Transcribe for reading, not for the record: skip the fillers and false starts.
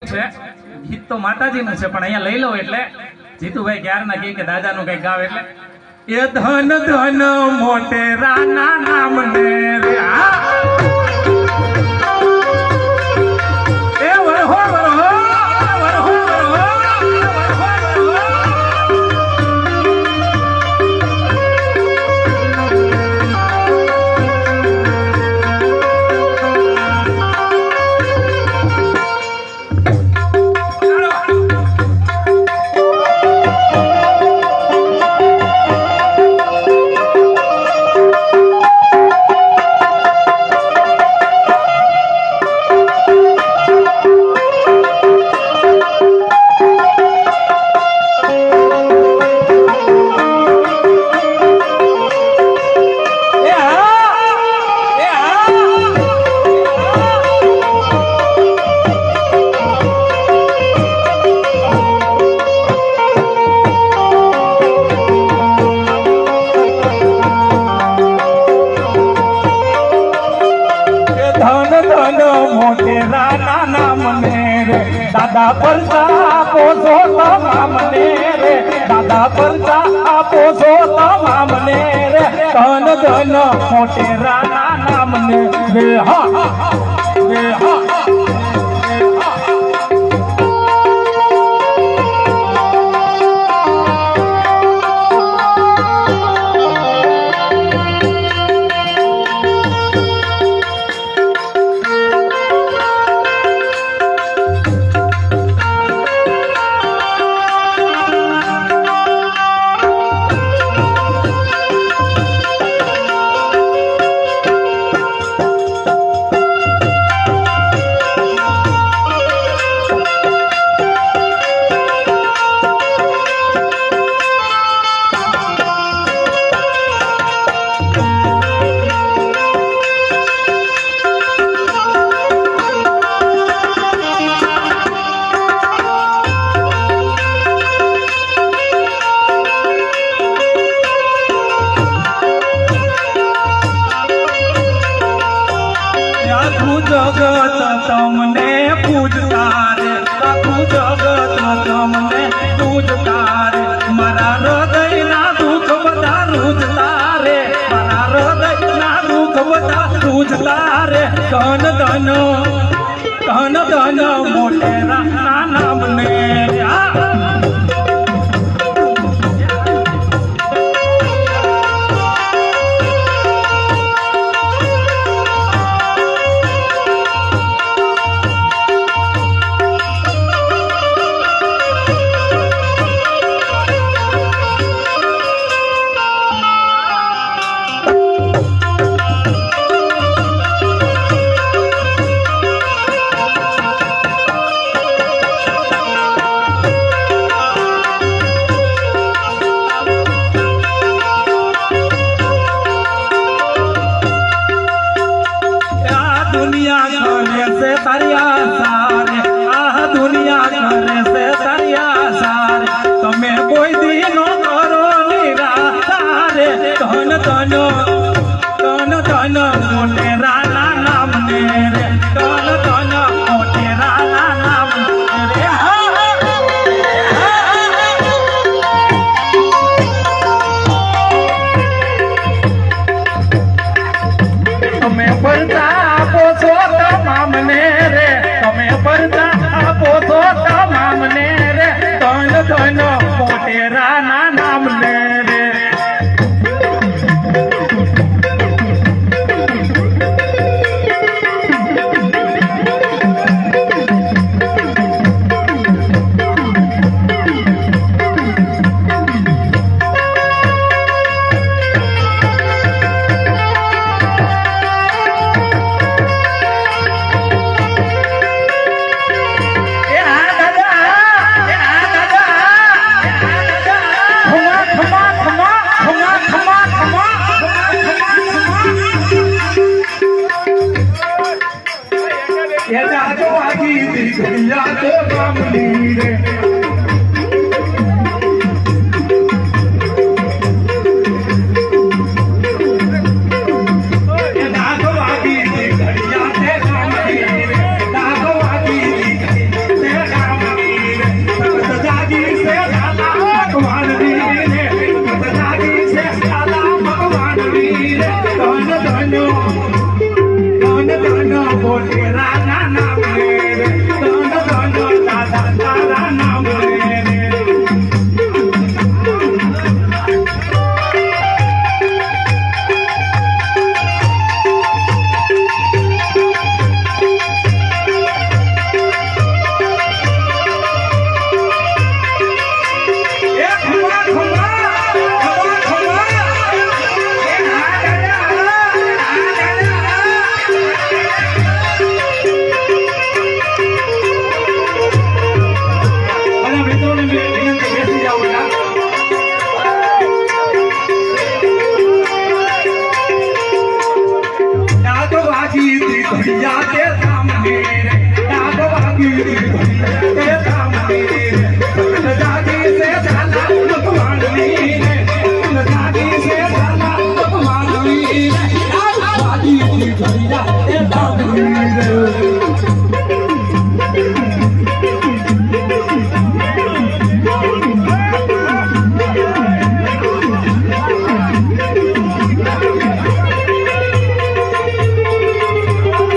છે ગીત તો માતાજીનું છે પણ અહીંયા લઈ લો એટલે જીતુભાઈ ક્યારના કે દાદાનું કઈક ગાવ એટલે એ ધન ધન મોટેરાના નામને રે એ વરહો વરહો વરહો વરહો દાદા પરચા આપો છો તમામને રે દાદા પરચા આપો છો તમામને રે ધન ધન મોટેરાના નામને રે હા રે હા જગત તમને પૂજતા રે આખું જગત તમને પૂજતા રે મારા હૃદયના દુઃખ બધા રૂજતા રે મારા હૃદયના દુઃખ બધા રૂજતા રે ધન ધન મોટેરાના નામને મોટેરાના નામને રે યાદ આજી દીકરી યાદ ગામની રે